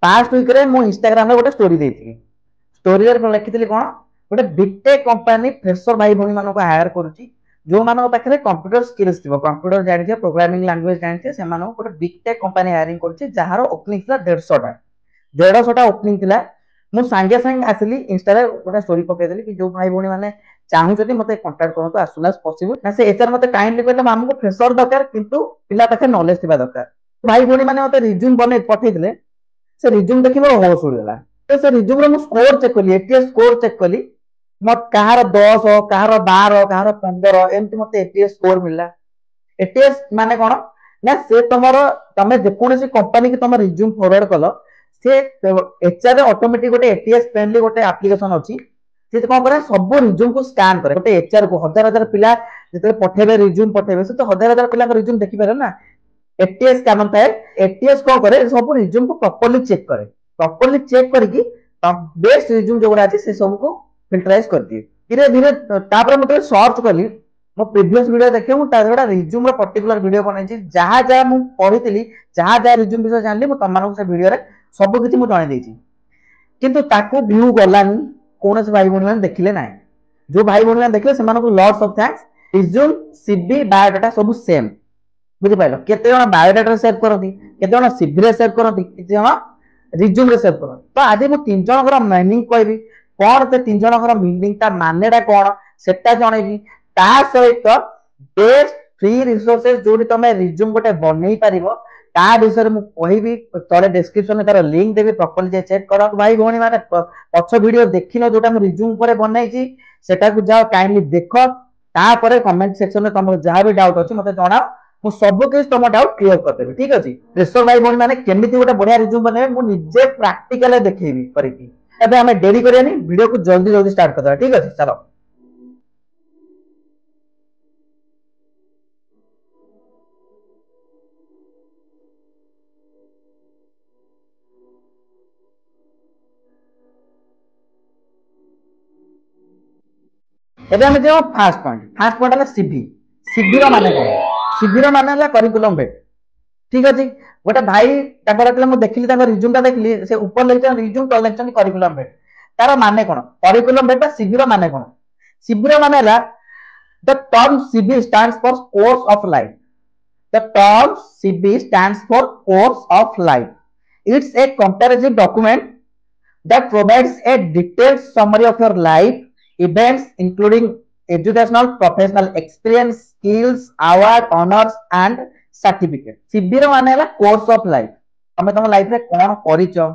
Past week रे मु Instagram रे गोटे स्टोरी देइଥିଲି स्टोरी रे लिखिଥିଲି कोन गोटे बिगटेक कंपनी फ्रेशर भाई भणी मानको हायर करूची जो मानको पाखरे कंप्यूटर स्किल्स थिबो कंप्यूटर जानि प्रोग्रामिंग लैंग्वेज जानि से मानको गोटे बिगटेक कंपनी हायरिंग करूची जहार ओपनिंग थिला 150 टा ओपनिंग थिला मु संगे संग आसली इंस्टा रे गोटे स्टोरी पके देली कि जो भाई भणी माने चाहू जदी मते कांटेक्ट करतो as soon as possible ना से एचआर मते काइंडली कहले मामको फ्रेशर दरकार किंतु पिला पाखे नॉलेज थिबा दरकार भाई भणी माने मते रिज्यूम बने पठै दिले से रिज्यूम देखि मोर होश उड़ला तो से रिज्यूम रे मु स्कोर चेक कली एटीएस स्कोर चेक कली मत कहार 10 कहार 12 कहार 15 एमती मते एटीएस स्कोर मिलला एटीएस माने कोन ना से तमरो तमे जे कोनसी कंपनी की तम रिज्यूम फॉरवर्ड कलो से एचआर ऑटोमेटिक गोटे एटीएस फ्रेंडली गोटे एप्लीकेशन अछि से कोन करे सब रिज्यूम को स्कैन करे गोटे एचआर को हजार हजार पिला जेते पठेबे रिज्यूम पठेबे से तो हजार हजार पिला का रिज्यूम देखि पारे ना एटीएस क्या मनता है एटीएस कौन करे सब रिज्यूम को प्रॉपर्ली चेक करके बेस्ट रिज्यूम जो अच्छे से सब को फिल्टराइज कर दिए धीरे धीरे तापर मते सर्च कली मो प्रीवियस वीडियो देखे मु तादरा रिज्यूम रो पर्टिकुलर वीडियो बनाई छी जहां जहां मु पढितली जहां जहां रिज्यूम विषय जानली मु तमानको से वीडियो रे सब किछि मु जणाई देछि किंतु ताको व्यू गलानी कोन से भाई बहन देखिले नाही जो भाई बहन देखले से मानको lots of thanks resume CV biodata सब सेम बुझी पाइल केते जण बायोडाटा सेव करती केते जण सीवी रे सेव करती केते जण रिज्यूम रे सेव करती तो आज मु तीन जणकर मीनिंग कहबी कोन ते तीन जणकर मीनिंग ता मानेडा कोन सेटा जणेबी ता सहित बेस्ट फ्री रिसोर्सेस जोडी तमे रिज्यूम गोटे बनै पारिबो ता विषय मु कहबी तले डिस्क्रिप्शन में तार लिंक देबी प्रॉपर्ली जे चेक करो भाई भोनी माने पछ वीडियो देखिनो जोटा मु रिज्यूम पर बनाई छी सेटा को जाओ काइंडली देखो ता परे कमेंट सेक्शन में तुम जहां भी डाउट अछि मते जणाओ मु सब के तुम डाउट क्लियर कर देबी ठीक अछि फ्रेशर भाई भोनी माने केमिति गोटे बढ़िया रिज्यूम बनेबे मु निजे प्रैक्टिकली देखैबी परिकी एबे हमें देरी करियानी वीडियो को जल्दी जल्दी स्टार्ट कर दबा ठीक अछि चलो एबे हमें जो फर्स्ट पॉइंट है सीवी सीवी रो माने कोन सीवी रो माने है करिकुलम बेट ठीक अछि गोटे भाई ताकर तले मु देखली ताकर रिज्यूम ता देखली से ऊपर लिखते रिज्यूम तले लिखते करिकुलम बेट तार माने कोन करिकुलम बेट बा सीवी रो माने कोन सीवी रो माने ला the term CV stands for course of life the term CV stands for course of life it's a comparative document that provides a detailed summary of your life events including educational professional experience skills award honors and certificate cv रो माने हला course of life तमे तम life रे कोन करिचो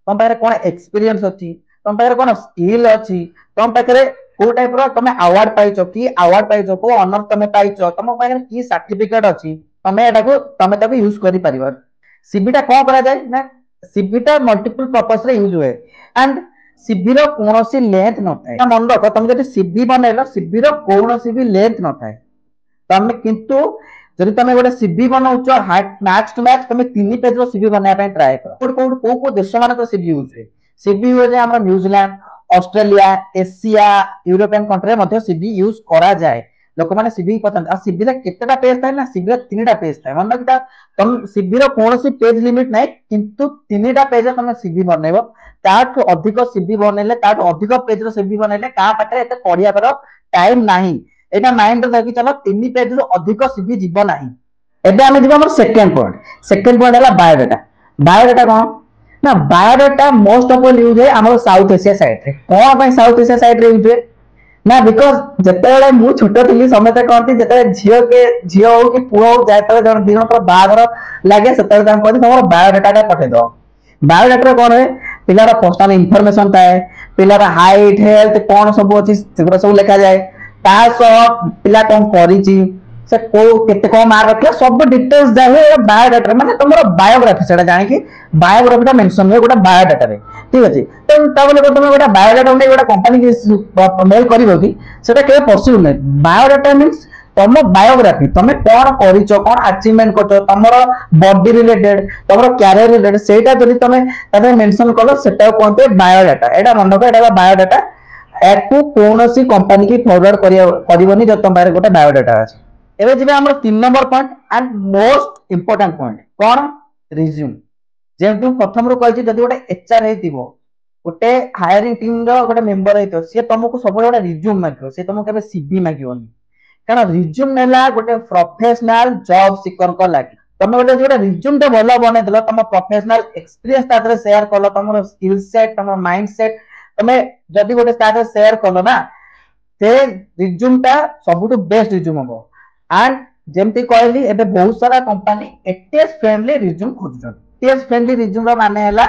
तम पारे कोन experience अछि तम पारे कोन स्किल अछि तम पारे को टाइप रो तमे अवार्ड पाइचो की अवार्ड पाइचो को ऑनर तमे पाइचो तम पारे की सर्टिफिकेट अछि तमे एटा को तमे ताको यूज करि परिबो सीवी टा कोन करा जाय ना सीवी टा मल्टीपल पर्पस रे यूज होय एंड सीवी रो कोनोसी लेंथ न थाए मन रख तुम जदि सीवी बनेलो सीवी रो कोनोसी भी लेंथ न थाए तमे किंतु जदि तमे गोटे सीवी बनाउचो मैक्स टू मैक्स तमे 3 पेज रो सीवी बनाय पे ट्राई करो को देश माने तो सीवी यूज है सीवी यूज है हमरा New Zealand Australia Asia European country मध्ये सीवी यूज करा जाए लोक माने सीवी पसंद आ सीवी रे केतेटा पेज थाए ना सीवी रे 3टा पेज थाए मन रखता तुम सीवी रो कोनोसी पेज लिमिट नै किंतु 3टा पेज तमे सीवी बनेबो ताठो अधिक सीवी बनेले ताठो अधिक पेज रो सीवी बनेले का पाखरे एते पढिया पर टाइम नाही एटा माइंड रे देखि चलो 3 पेज रो अधिक सीवी जीव नाही एबे हम जीव हमर सेकंड पॉइंट हला बायोडाटा कोन ना biodata most of all use है हमर साउथ एशिया साइड रे कोन पय साउथ एशिया साइड रे यूज है ना बिकॉज़ जतेले मु छोटो थिली समते कहती जतेले झियो हो कि पुओ जाय तले जण दिन पर बागर लागे सतले दाम कहती हमर बायोडाटा पठे दो बायोडाटा कोन है पिलार पर्सनल इंफॉर्मेशन थाए पिलार हाइट हेल्थ कोन सब अछि सेगरा सब लिखा जाए ता सब पिला कोन करिछि से को केते को मार्क रखला सब डिटेल्स जाए बायोडाटा माने तमरो बायोग्राफी सेटा जानि कि बायोग्राफी टा मेंशन है गोटा बायोडाटा रे ठीक अछि तो ताबले तुम गोटा बायोडाटा नै गोटा कंपनी के मेल करिवो कि सेटा के पॉसिबल नै बायोडाटा मींस तुम बायोग्राफी तुम कौन करिचो कौन अचीवमेंट करचो तमरो बॉडी रिलेटेड तमरो कैरियर रिलेटेड सेटा जदि तुम ताते मेंशन कलो सेटा कोनते बायोडाटा एटा मन रखो एटा बायोडाटा एकु कोनोसी कंपनी की फॉरवर्ड करिवोनी जब तुम बारे गोटा बायोडाटा अछि एबे जिबे हमर 3 number point and most important point cone resume ଯେମିତି ମୁଁ ପ୍ରଥମରୁ କହିଛି ଯଦି ଗୋଟେ ଏଚଆର ହେଇଥିବ ଗୋଟେ ହାୟରିଂ टीम ର ଗୋଟେ मेंबर ହେଇଥିବ ସେ ତମକୁ ସବୁବେଳେ ଗୋଟେ रिज्यूम ମାଗିବ ସେ ତମକୁ କେବେ सीवी ମାଗିବନି କାରଣ रिज्यूम ନେଲା ଗୋଟେ ପ୍ରୋଫେସନାଲ ଜବ ସିକରଙ୍କ ଲାଗି ତମେ ଗୋଟେ रिज्यूम ଟେ ଭଲ ବନେଇଦେଲ ତମ ପ୍ରୋଫେସନାଲ ଏକ୍ସପିରିଏନ୍ସ ତା ଦେହରେ ସେୟାର କଲ ତମର ସ୍କିଲ सेट ତମ ମାଇंड सेट ତମେ ଯଦି ଗୋଟେ ତା ଦେହରେ ସେୟାର କଲ ନା ସେ रिज्यूम ଟା ସବୁଠୁ ବେଷ୍ଟ रिज्यूम ହବ एंड ଯେମିତି କହିଲି ଏବେ ବହୁତ ସାରା कंपनी एटीएस फ्रेंडली रिज्यूम खोजुଛନ୍ତି एटीएस फ्रेंडली रिज्यूम ର ମାନେ ହେଲା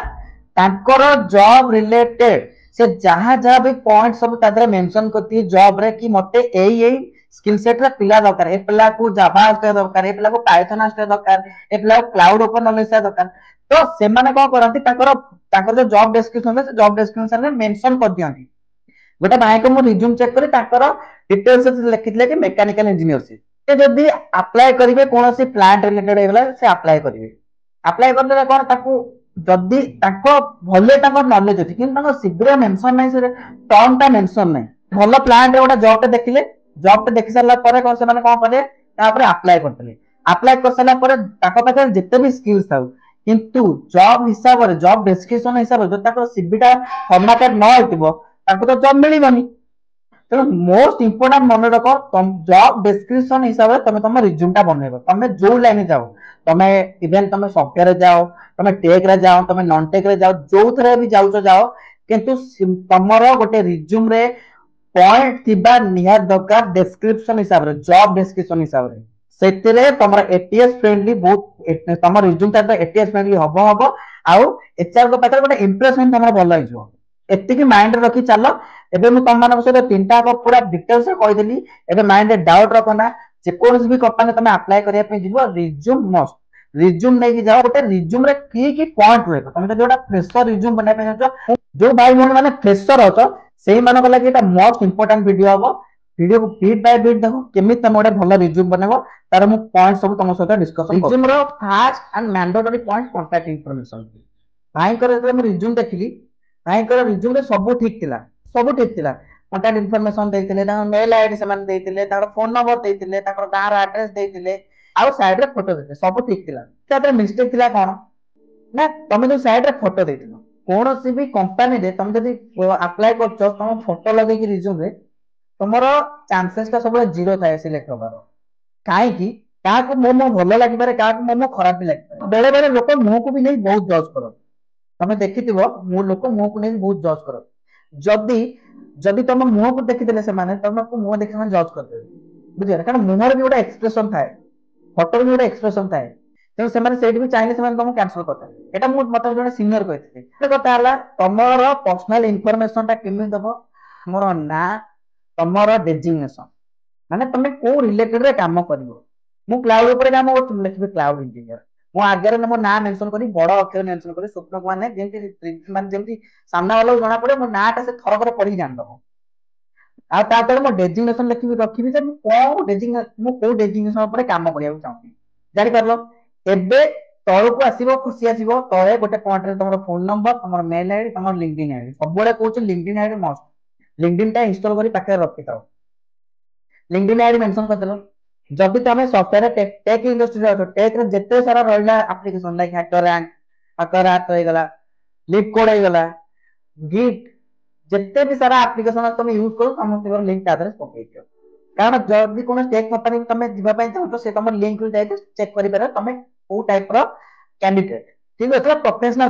तांकर जॉब रिलेटेड से जहां जहां भी पॉइंट सब तादरे मेंशन करती है जॉब रे कि मते एई स्किल सेट रे पिला दरकार ए पिला को जावा आस्ते दरकार ए पिला को पाइथन आस्ते दरकार ए पिला को क्लाउड ओपन नॉलेज दरकार तो से माने को करंती तांकर तांकर जो जॉब डिस्क्रिप्शन है जॉब डिस्क्रिप्शन रे मेंशन कर दियंती गोटे भाई को मु रिज्यूम चेक करी तांकर डिटेल्स लिखितले कि मैकेनिकल इंजीनियर से जदी अप्लाई करिवे कोनोसी प्लांट रिलेटेड हेगला से अप्लाई करिवे अप्लाई करले कोन ताकू जदि ताको भले ताको नॉलेज अछि किंतु ताको शीघ्र मेंशन नै से टर्म ता मेंशन नै भलो प्लान रे ओटा जॉब टे देखिले जॉब टे देखि साला परे कोन से माने कोन करे तापर अप्लाई कर साला परे ताको पाखे जते भी स्किल्स थाउ किंतु जॉब हिसाब रे जॉब डिस्क्रिप्शन हिसाब रे जो ताको सीवी टा फॉर्मेटेड न होतिबो ताको तो जॉब मिलिबनी तेणु मोस्ट इंपोर्टेंट मन रख तुम जॉब डिस्क्रिप्शन हिसाब से तुम तुम रिज्यूम टा बनइब तुम जो लाइन जाओ तुम इवेन तुम सॉफ्टवेयर जाओ तुम टेक रे जाओ तुम नॉन टेक रे जाओ जो थरे भी जाओ जाओ किंतु तुमरो गोटे रिज्यूम रे पॉइंट थिबा निहा दरकार डिस्क्रिप्शन हिसाब रे जॉब डिस्क्रिप्शन हिसाब रे सेतिरे तुमरा एटीएस फ्रेंडली बहुत तुम रिज्यूम ता एटीएस फ्रेंडली हबो आउ एचआर को पाकर गोटे इंप्रेशन तुमरा भलो हिजो एतिकी माइंड रखी चलो एबे मु तम मानक सहित तीनटा को पूरा डिटेल्स कहि देली एबे माइंड रे डाउट रखना जे कोनस भी कंपनी तमे अप्लाई करिया पे जिवो रिज्यूम मस्ट रिज्यूम नै कि जाओ गोटे रिज्यूम रे की पॉइंट रहबो तमे तो जोटा फ्रेशर रिज्यूम बना पे जाचो जो भाई मन माने फ्रेशर होतो सेही मानक लागि एटा मोस्ट इंपोर्टेंट वीडियो हबो वीडियो को बीट बाय बीट देखो केमि तमे गोटे भलो रिज्यूम बनाबो तार मु पॉइंट सब तम सहित डिस्कशन रिज्यूम रो first and mandatory point contact information भाई करे जे हम रिज्यूम देखिली भाई करे रिज्यूम रे सब ठीक थिला कांटेक्ट इनफॉरमेशन देइतिले तार मेल आईडी से मान देइतिले तार फोन नंबर देइतिले तार गार एड्रेस देइतिले आ साइड रे फोटो देइतिले सब ठीक थिला ताते मिस्टेक थिला कोन ना तमे जो साइड रे फोटो देइतिलो कोनोसी भी कंपनी रे तमे जदी अप्लाई करछो तम फोटो लगे कि रिज्यूम रे तमरो चांसेस का सब जीरो थाए सिलेक्ट होबार काहे कि का को मोमो भलो लागि पारे का को मोमो खराब भी लागि बेले बेले लोक मुंह को भी नहीं बहुत जज करो तमे देखिथिबो मु लोक मुंह को नहीं बहुत जज करो जदी जदी तुम मुंह को देखिदेले से माने तुमको मुंह देखि माने जज कर देबे बुझिया कारण मुंह रे भी गोटा एक्सप्रेशन थाए फोटो रे भी गोटा एक्सप्रेशन थाए तेणु से माने सेठी भी चाहिले से माने तुम कैंसिल करते एटा मु मत जने सीनियर कहथिले से कथा हला तमरो पर्सनल इंफॉर्मेशन टा केमि दबो हमरो ना तमरो डेजिग्नेशन माने तुम को रिलेटेड रे काम करिवो मु क्लाउड ऊपर काम करथि लिखबे क्लाउड इंजीनियर मु आगे मो ना मेंशन करी बड़ अक्षर मेंशन करी स्वप्न माने जेंति माने जेंति सामना वाला जाना पड़े मो नाटा से थरक पढ़ी जान दबो आ तापर मो डेजिग्नेशन लिखि रखिबि जे मु को डेजिग्नेशन पर काम करिया चाहूँ जानि परलो एबे तळको आसीबो खुशी आसीबो तळे गोटे पॉइंट रे तमरो फोन नंबर तमरो मेल आईडी तमरो लिंक्डइन आईडी सब बळे कहूछ लिंक्डइन आईडी मस्ट लिंक्डइन टा इंस्टॉल करी पाखे रखि ताओ लिंक्डइन आईडी मेंशन कर देलो जब तुम सॉफ्टवेयर टेक इंडस्ट्री टेक रे जेते सारा रहला एप्लीकेशन लाइक हैकर ऐप हो गला लिप कोड हो गला गिट जिते भी सारा एप्लीकेशन तुम यूज करो तुम तोर लिंक आधार पकई दियो कारण जब भी कोन टेक कंपनी तुम जीवा पई चाहो से तुम लिंक रे जाय चेक करि पारे तुम को टाइप रो कैंडिडेट ठीक है प्रोफेशनल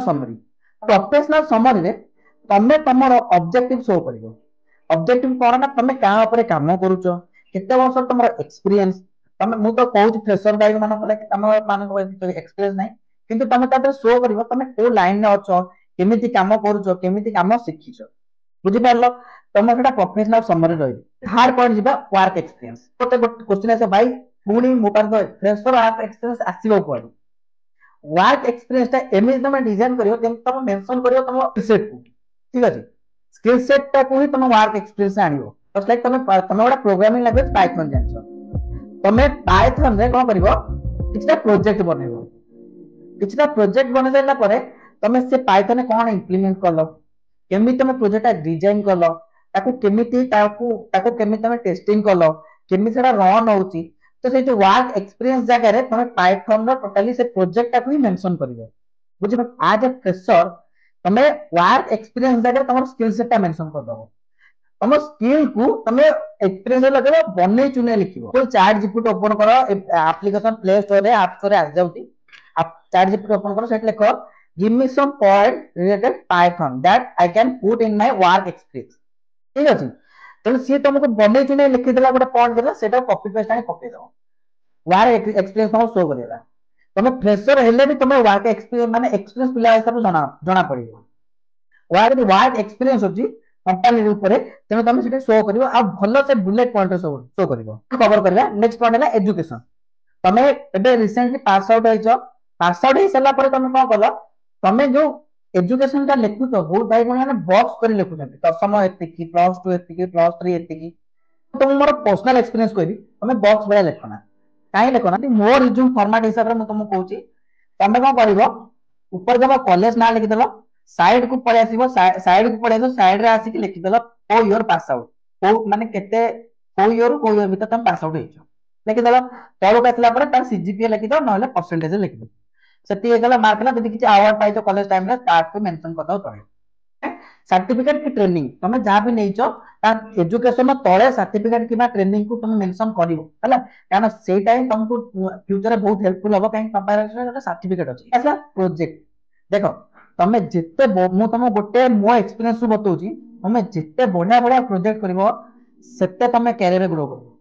समरी रे तुम तमरो ऑब्जेक्टिव शो करिवो ऑब्जेक्टिव कोन ना तुम का ऊपर काम करूचो केते वर्ष तुमरो एक्सपीरियंस तुम मु तो कहूच फ्रेशर गाइड माने बोले तुम माने एक्सपीरियंस नै किंतु तुम ताते शो करिवो तुम को लाइन रे अछो केमिति काम करूचो केमिति काम सिखिचो बुझि परलो तुम सेटा प्रोफेशनल समरी रही थर्ड पॉइंट जिबा वर्क एक्सपीरियंस कोते क्वेश्चन आसे भाई पुनी मो पर फ्रेशर वर्क एक्सपीरियंस आसीबो कोड वर्क एक्सपीरियंस ता एमि तुम डिजाइन करियो जेम तुम मेंशन करियो तुम सेट को ठीक अछि स्किल सेट ता को ही तुम वर्क एक्सपीरियंस आनियो जस्ट लाइक तुम गोटा प्रोग्रामिंग लैंग्वेज पाइथन जानछो तुम पाइथन रे कोन करिवो किछटा प्रोजेक्ट बनेबो किछटा प्रोजेक्ट बने देला परे तुम से पाइथन में कोन इंप्लीमेंट करलो केमि तुम प्रोजेक्ट डिजाइन करलो ताको केमि तुम टेस्टिंग करलो केमि सेटा रन होउची तो से जो वर्क एक्सपीरियंस जगह रे तुम पाइथन रो टोटली से प्रोजेक्ट को ही मेंशन करिवो बुझ आज ए फ्रेशर तुम वर्क एक्सपीरियंस जगह तुम स्किल सेट मेंशन कर दो तुम स्किल को तुम एक्सपीरियंस लगे बने चुने लिखो कोई चैट जीपीटी ओपन करो एप्लीकेशन प्ले स्टोर रे ऐप स्टोर रे आ जाउती आप चैट जीपीटी ओपन करो सेट लिखो give me some point related Python that I can put in my work experience ठीक अछि तेणु सी तुमको बने चुने लिखि देला गोटे पॉइंट देला सेटा कॉपी पेस्ट आनी पके दो वर्क एक्सपीरियंस तुम शो करेगा तुम फ्रेशर हेले भी तुम वर्क एक्सपीरियंस माने एक्सपीरियंस पिला हिसाब से जना पड़िबो वर्क एक्सपीरियंस होची कंपनी ऊपर तेणु तुम से शो कर भल से बुलेट पॉइंट शो कर कवर करवा नेक्स्ट पॉइंट है एजुकेशन तुम ए रिसेंटली पास आउट हो सारा तुम कौन कल तुम जो एजुकेशन का लिखुच बहुत भाई मैंने बॉक्स कर लिखुं दशम एति प्लस टू एति प्लस थ्री एति तुम मोर पर्सनल एक्सपीरियंस कहबी तुम बॉक्स भाई लिखना कहीं लिखना मो रिज्यूम फॉर्मेट हिसाब से तुमको कहूँ तुम कौन कर ऊपर जब कॉलेज ना लिखिदेल साइड को पड़े आसो साइड को पड़े साइड रे आसिक लिखिदेल को इयर पास आउट को माने केते को इयर भीतर तुम पास आउट हो लिखिदेल तलक आसला तार सीजीपीए लिखिद ना परसेंटेज लिखिद से मार्क ना जब किसी अवार्ड पाई कॉलेज टाइम ताको मेंशन कर तले सर्टिफिकेट की ट्रेनिंग तुम जहाँ भी नहीं एजुकेशन तले सर्टिफिकेट कि ट्रेनिंग को तुम मेंशन कर कारण से तुमको फ्यूचर बहुत हेल्पफुल हम कहीं सर्टिफिकेट अच्छे प्रोजेक्ट देख तुम जिते तुम गोटे मो एक्सपीरियंस बताऊँ तुम जिते बढ़िया बढ़िया प्रोजेक्ट करते तुम कैरियर ग्रो कर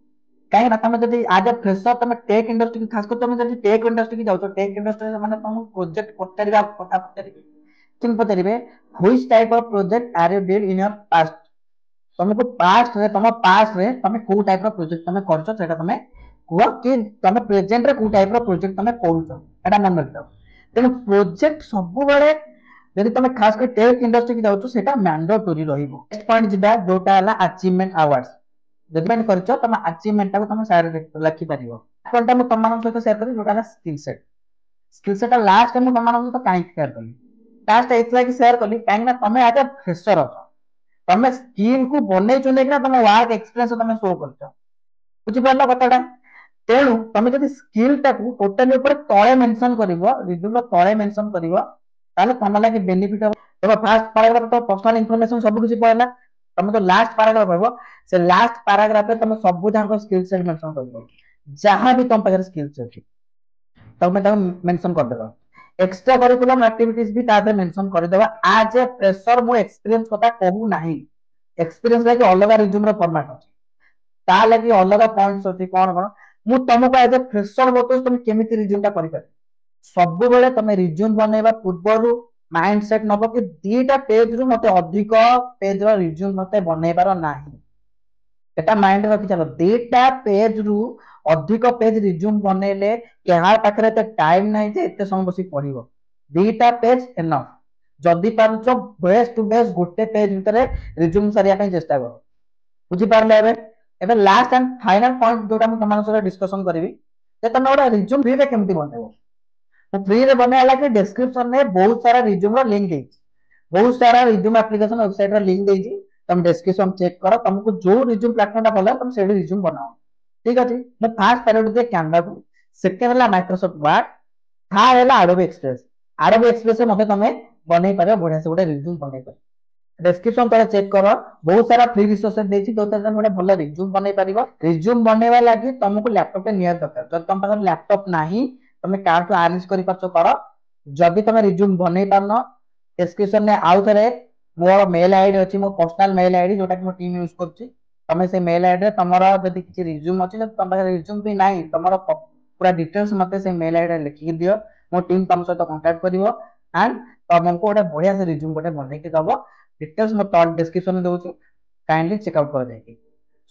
कहीं तुम जब आज ए फ्रेशर तुम टेक इंडस्ट्री खास कर तुम जब टेक इंडस्ट्री की जाओ टेक इंडस्ट्री मैंने तुम प्रोजेक्ट पचारे which type of project are you did in your past तुमको पास्ट रे तुम पास्ट रे तुम को टाइप ऑफ प्रोजेक्ट तुम करछो सेटा तुम कुह कि तुम प्रेजेंट रे को टाइप ऑफ प्रोजेक्ट तुम करूछो एटा मन रखियो तेन प्रोजेक्ट सब बेले यदि तुम खास कर टेक इंडस्ट्री की जाओ सेटा मैंडेटरी रहिबो नेक्स्ट पॉइंट जिबा जोटा हला अचीवमेंट अवार्ड्स डिपेंड करछो तुम अचीवमेंट को तुम साइड लिखि परिबो पॉइंट हम तुम सहित शेयर करी जोटा हला स्किल सेट लास्ट टाइम तुम सहित काई शेयर करी लास्ट एथला कि शेयर कली काहे तुम आज ए फ्रेशर अछ तुम स्किल को बने चुने तुम वर्क एक्सपीरियंस तुम शो कर बुझिपार कथाटा तेणु तुम जब स्किल टाक टोटाली तले मेंशन कर रिज्यूम तले मेंशन कर तुम लगे बेनिफिट हम तुम फास्ट पैराग्राफ तो पर्सनल इनफॉरमेशन सब कुछ पड़ेगा तुम जो लास्ट पैराग्राफ कहब से लास्ट पैराग्राफ तुम सब जाक स्किल सेट मेंशन कर जहां भी तुम पाखे स्किल्स अच्छी तुम मेंशन करदेव एक्स्ट्रा करिकुलम एक्टिविटीज भी तादे मेंशन करदेवा आज ए फ्रेशर मो एक्सपीरियंस कथा कहू नाही एक्सपीरियंस लागी अलग रिज्यूम रो फॉर्मेट अछि ता लागी अलग पॉइंट्स अछि कोन कोन मु तुमको एज ए फ्रेशर बतो तुम केमिति रिज्यूम ता करि पारे सब बेले तुम रिज्यूम बनेबा पूर्वरु माइंडसेट नबो कि दीटा पेज रु मते अधिक पेज रो रिज्यूम मते बनेबार नाही एटा माइंड रखि चलो दीटा पेज रु अधिक पेज रिज्यूम बनेले केहा पाखरे ते टाइम नाही जे एते समय बसी पढिबो दीटा पेज एनफ जदी पारुचो बेस्ट टू बेस्ट गोटे पेज भितरे रिज्यूम सारिया ପାଇଁ चेष्टा करो बुझी पारले एबे लास्ट एंड फाइनल पॉइंट जोटा हम तमान सरे डिस्कशन करबी जे तमे ओडा रिज्यूम फ्री रे केमति बनेबो तो फ्री रे बनेला के डिस्क्रिप्शन में बहुत सारा रिज्यूम रो लिंक देछि बहुत सारा रिज्यूम एप्लीकेशन वेबसाइट रो लिंक देछि तुम डिस्क्रिप्शन चेक करो तुमको जो रिज्यूम प्लेटफॉर्म टा भला तुम सेडी रिज्यूम बनाओ ठीक अछि मैं फर्स्ट प्रायोरिटी दे कैनवा को सेकंड हला माइक्रोसॉफ्ट वर्ड थर्ड हला एडोबी एक्सप्रेस से मते तमे बनै पारे बढ़िया से गोटे रिज्यूम बनै पारे डिस्क्रिप्शन पर चेक करो बहुत सारा फ्री रिसोर्सेस देछि तो तमे गोटे भलो रिज्यूम बनै परिबो रिज्यूम बनैबा लागि तुमको लैपटॉप पे नियर दरकार जब तुम पास लैपटॉप नाही तमे कार तो अरेंज करि परछो करो जदी तमे रिज्यूम बनै पारनो डिस्क्रिप्शन में आउ थरे मोर मेल आईडी अछि मो पर्सनल मेल आईडी जोटा कि मो टीम यूज करछि तमे से मेल आईडी तमरा जदी किछि रिज्यूम अछि तम पाखे रिज्यूम भी नाही तमरा पूरा डिटेल्स मते से मेल आईडी लिखि दियो मो टीम तम सहित कांटेक्ट करिवो एंड तुमको गोटे बढ़िया से रिज्यूम गोटे बनै के दबो डिटेल्स मो टॉप डिस्क्रिप्शन में दोछु काइंडली चेक आउट कर देकी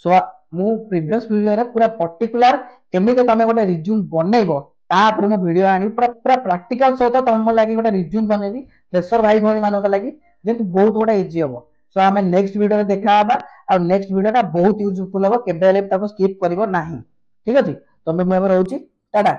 सो मु प्रीवियस वीडियो रे पूरा पर्टिकुलर केमिति तमे गोटे रिज्यूम बनैबो ता पर मो वीडियो आनी पूरा प्रैक्टिकल सहित तुम लागि गोटे रिज्यूम बनेबी फ्रेशर भाई भणी मानक लागि जेंतु बहुत गोटे इजी हबो सो हमें नेक्स्ट वीडियो रे देखा हबा और नेक्स्ट वीडियो टा बहुत यूजफुल हबो केबे ले ताको स्किप करिवो नाही ठीक अछि तमे मैं रहउची टाटा।